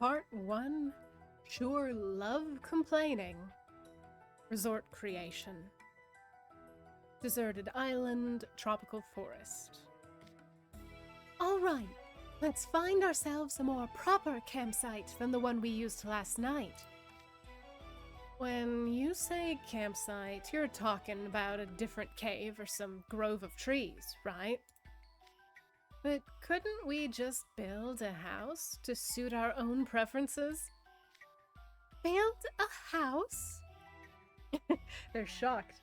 Part 1, Sure Love Complaining. Resort Creation. Deserted Island, Tropical Forest. Alright, let's find ourselves a more proper campsite than the one we used last night. When you say campsite, you're talking about a different cave or some grove of trees, right? But couldn't we just build a house to suit our own preferences? Build a house? They're shocked.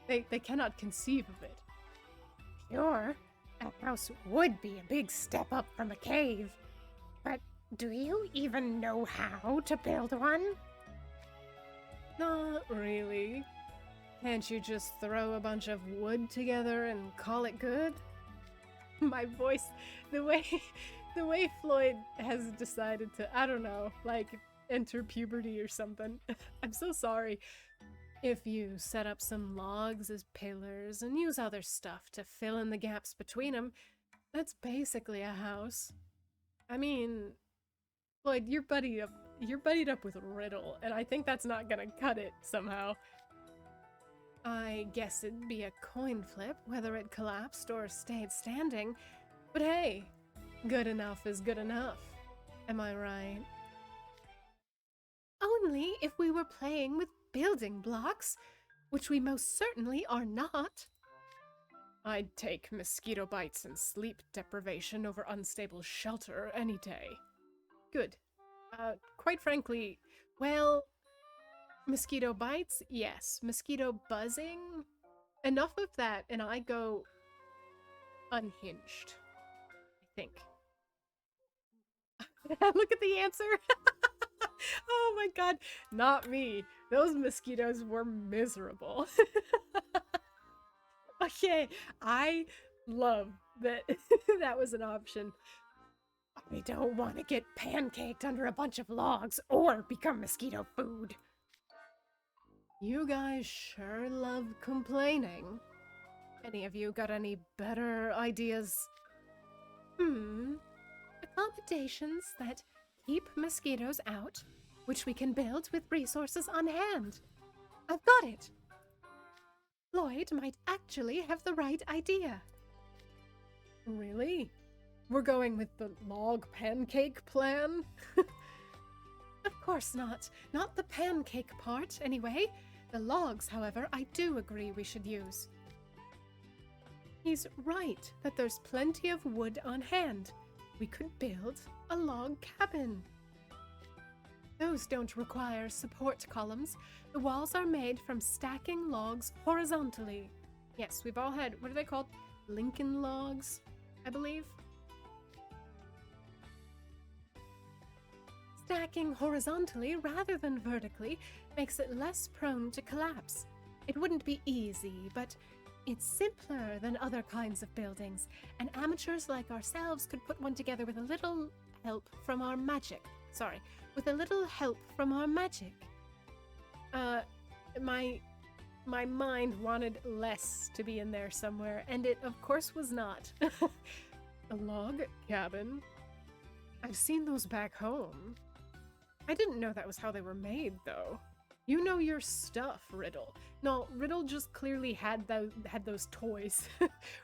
They cannot conceive of it. Sure, a house would be a big step up from a cave. But do you even know how to build one? Not really. Can't you just throw a bunch of wood together and call it good? My voice, the way Floyd has decided to, I don't know, like enter puberty or something. I'm so sorry. If you set up some logs as pillars and use other stuff to fill in the gaps between them, that's basically a house. I mean, Floyd, you're buddied up with Riddle, and I think that's not gonna cut it somehow. I guess it'd be a coin flip whether it collapsed or stayed standing, but hey, good enough is good enough. Am I right? Only if we were playing with building blocks, which we most certainly are not. I'd take mosquito bites and sleep deprivation over unstable shelter any day. Good. Quite frankly, well, mosquito bites, yes. Mosquito buzzing, enough of that, and I go unhinged, I think. Look at the answer. Oh my god, not me. Those mosquitoes were miserable. Okay, I love that that was an option. We don't want to get pancaked under a bunch of logs or become mosquito food. You guys sure love complaining. Any of you got any better ideas? Accommodations that keep mosquitoes out, which we can build with resources on hand. I've got it. Floyd might actually have the right idea. Really? We're going with the log pancake plan? Of course not. Not the pancake part, anyway. The logs, however, I do agree we should use. He's right that there's plenty of wood on hand. We could build a log cabin. Those don't require support columns. The walls are made from stacking logs horizontally. Yes, we've all had, what are they called? Lincoln logs, I believe. Stacking horizontally rather than vertically makes it less prone to collapse. It wouldn't be easy, but it's simpler than other kinds of buildings, and amateurs like ourselves could put one together with a little help from our magic. With a little help from our magic. My mind wanted less to be in there somewhere, and it of course was not. A log cabin? I've seen those back home. I didn't know that was how they were made, though. You know your stuff, Riddle. No, Riddle just clearly had those toys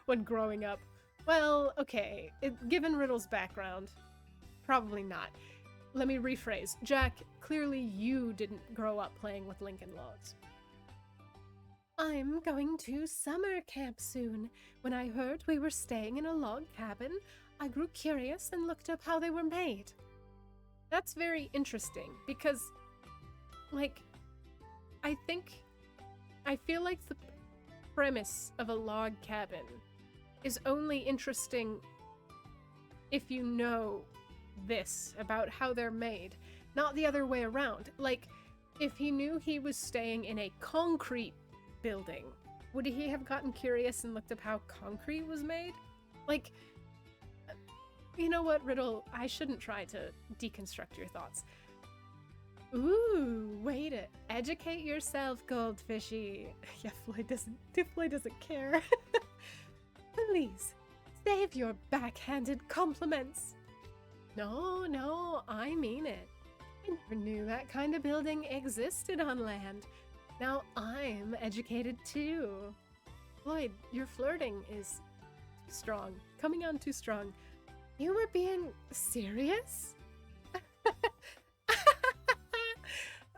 when growing up. Well, okay, given Riddle's background, probably not. Let me rephrase. Jack, clearly you didn't grow up playing with Lincoln logs. I'm going to summer camp soon. When I heard we were staying in a log cabin, I grew curious and looked up how they were made. That's very interesting because, like, I feel like the premise of a log cabin is only interesting if you know this about how they're made, not the other way around. Like, if he knew he was staying in a concrete building, would he have gotten curious and looked up how concrete was made? Like, you know what, Riddle? I shouldn't try to deconstruct your thoughts. Ooh, way to educate yourself, Goldfishy. Yeah, Floyd doesn't care. Please, save your backhanded compliments. No, I mean it. I never knew that kind of building existed on land. Now I'm educated too. Lloyd, your flirting is too strong. Coming on too strong. You were being serious?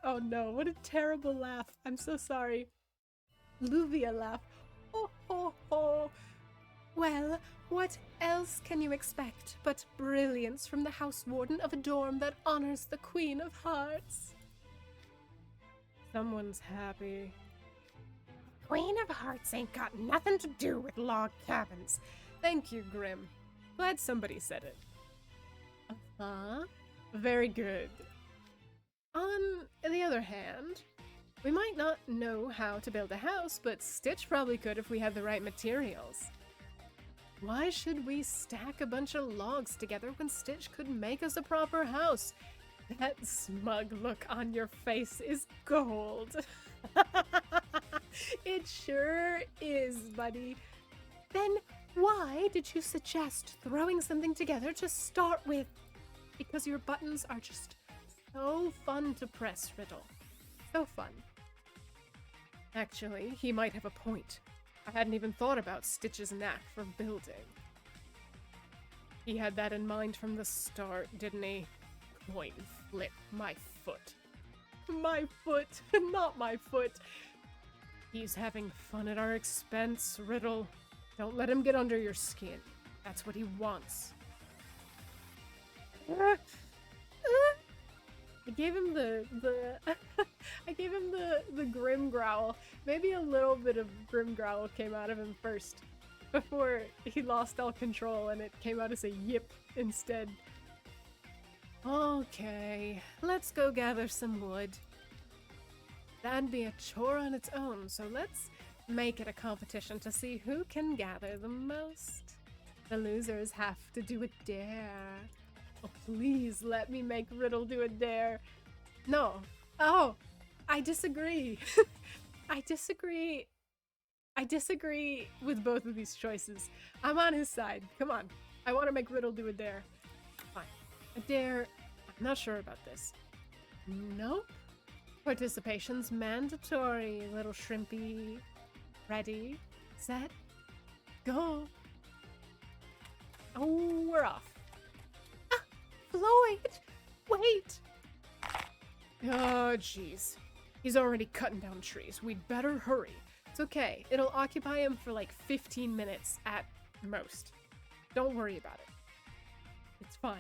Oh no, what a terrible laugh. I'm so sorry. Luvia laugh. Oh, ho, ho. Well, what else can you expect but brilliance from the house warden of a dorm that honors the Queen of Hearts? Someone's happy. Queen of Hearts ain't got nothing to do with log cabins. Thank you, Grim. Glad somebody said it. Uh-huh. Very good. On the other hand, we might not know how to build a house, but Stitch probably could if we had the right materials. Why should we stack a bunch of logs together when Stitch could make us a proper house? That smug look on your face is gold. It sure is, buddy. Then why did you suggest throwing something together to start with? Because your buttons are just so fun to press, Riddle. So fun. Actually, he might have a point. I hadn't even thought about Stitch's knack for building. He had that in mind from the start, didn't he? Coin flip, my foot. My foot, not my foot. He's having fun at our expense, Riddle. Don't let him get under your skin. That's what he wants. I gave him the I gave him the grim growl. Maybe a little bit of grim growl came out of him first before he lost all control and it came out as a yip instead. Okay, let's go gather some wood. That'd be a chore on its own, so let's make it a competition to see who can gather the most. The losers have to do a dare. Oh, please let me make Riddle do a dare. No. Oh, I disagree. I disagree. I disagree with both of these choices. I'm on his side. Come on. I want to make Riddle do a dare. Fine. A dare. I'm not sure about this. Nope. Participation's mandatory, little shrimpy. Ready, set, go. Oh, we're off. Floyd! Wait! Oh, jeez. He's already cutting down trees. We'd better hurry. It's okay. It'll occupy him for like 15 minutes at most. Don't worry about it. It's fine.